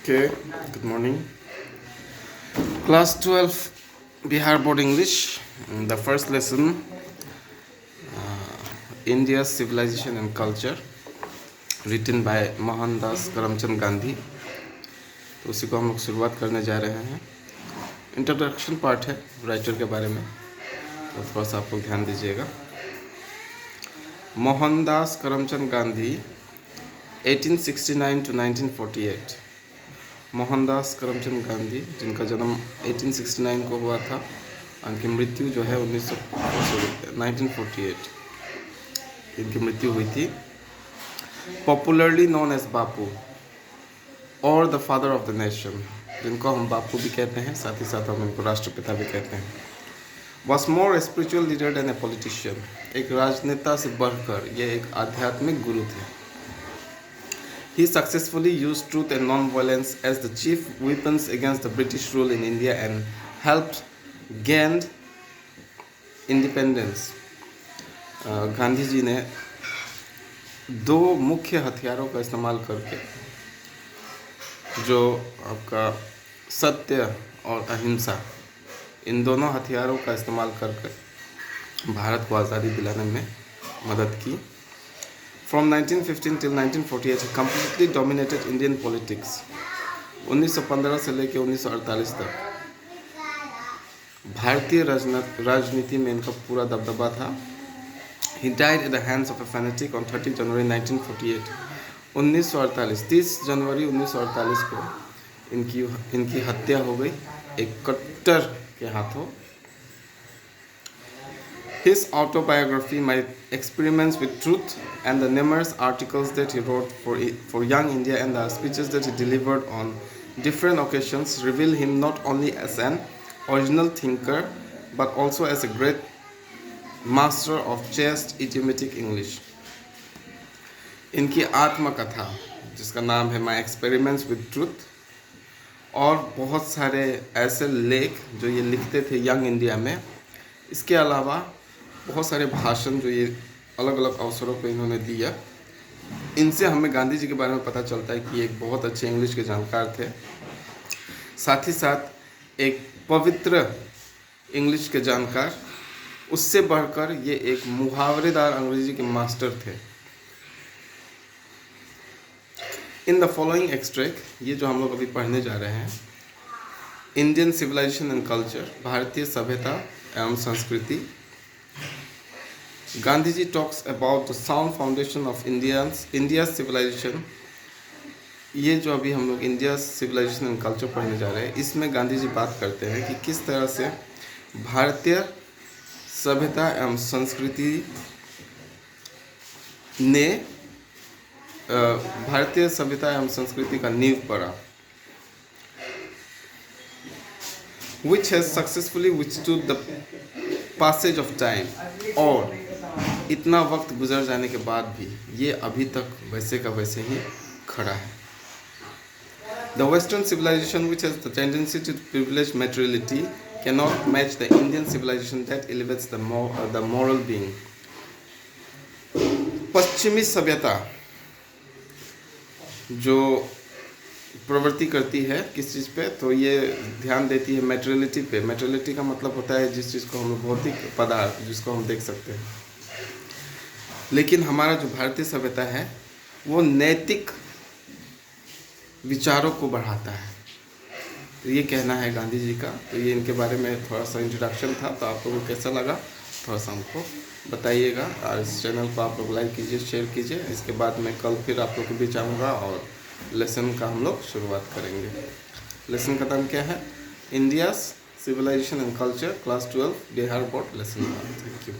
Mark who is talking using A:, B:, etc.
A: Okay, good morning. Class 12 Bihar Board English. The first lesson India's Civilization and Culture, written by Mohandas Karamchand Gandhi. तो उसी को हम लोग शुरुआत करने जा रहे हैं. इंट्रोडक्शन पार्ट है राइटर के बारे में, तो थोड़ा सा आप लोग ध्यान दीजिएगा. मोहनदास करमचंद गांधी 1869 to 1948. मोहनदास करमचंद गांधी जिनका जन्म 1869 को हुआ था, उनकी मृत्यु जो है 1948 इनकी मृत्यु हुई थी. पॉपुलरली नोन एज बापू और the father of the nation, जिनको हम बापू भी कहते हैं, साथ ही साथ हम इनको राष्ट्रपिता भी कहते हैं. Was more spiritual leader than a politician. एक राजनेता से बढ़कर ये एक आध्यात्मिक गुरु थे. He successfully used truth and non-violence as the chief weapons against the British rule in India and helped gain independence. Gandhi ji ने दो मुख्य हथियारों का इस्तेमाल करके, जो आपका सत्य और अहिंसा, इन दोनों हथियारों का इस्तेमाल करके भारत को आज़ादी दिलाने में मदद की. From 1915 till 1948 he completely dominated Indian politics. 1915 से लेकर 1948 तक भारतीय राजनीति में इनका पूरा दबदबा था. He died at the hands of a fanatic on 30 January 1948. 1948 30 जनवरी 1948 को इनकी हत्या हो गई एक कट्टर के हाथों. His autobiography, My Experiments with Truth, and the numerous articles that he wrote for Young India and the speeches that he delivered on different occasions reveal him not only as an original thinker but also as a great master of chaste idiomatic English. इनकी आत्मकथा जिसका नाम है My Experiments with Truth, और बहुत सारे ऐसे लेख जो ये लिखते थे यंग इंडिया में. इसके अलावा बहुत सारे भाषण जो ये अलग अलग अवसरों पे इन्होंने दिया. इनसे हमें गांधी जी के बारे में पता चलता है कि ये एक बहुत अच्छे इंग्लिश के जानकार थे, साथ ही साथ एक पवित्र इंग्लिश के जानकार. उससे बढ़कर ये एक मुहावरेदार अंग्रेजी के मास्टर थे. इन द फॉलोइंग एक्सट्रैक्ट, ये जो हम लोग अभी पढ़ने जा रहे हैं, इंडियन सिविलाइजेशन एंड कल्चर, भारतीय सभ्यता एवं संस्कृति. Gandhi ji talks about the sound foundation of India civilisation. ये जो अभी हम लोग इंडिया सिविलाइजेशन एंड कल्चर पढ़ने जा रहे हैं, इसमें गांधी जी बात करते हैं कि किस तरह से भारतीय सभ्यता एवं संस्कृति ने भारतीय सभ्यता एवं संस्कृति का नींव पड़ा. Which has successfully withstood the passage of time. और इतना वक्त गुजर जाने के बाद भी ये अभी तक वैसे का वैसे ही खड़ा है. The Western civilization, which has the tendency to privilege materiality, cannot match the Indian civilization that elevates the moral being. पश्चिमी सभ्यता जो प्रवृत्ति करती है किस चीज़ पे, तो ये ध्यान देती है मेटेरियलिटी पे. मेटेरियलिटी का मतलब होता है जिस चीज़ को हम भौतिक पदार्थ, जिसको हम देख सकते हैं. लेकिन हमारा जो भारतीय सभ्यता है वो नैतिक विचारों को बढ़ाता है. तो ये कहना है गांधी जी का. तो ये इनके बारे में थोड़ा सा इंट्रोडक्शन था. तो आप लोगों को कैसा लगा थोड़ा सा हमको बताइएगा, और इस चैनल को आप लोग लाइक कीजिए, शेयर कीजिए. इसके बाद मैं कल फिर आप लोग के बीच आऊँगा और लेसन का हम लोग शुरुआत करेंगे. लेसन का नाम क्या है? India civilization and culture, class 12 Bihar board, lesson 1. Thank you.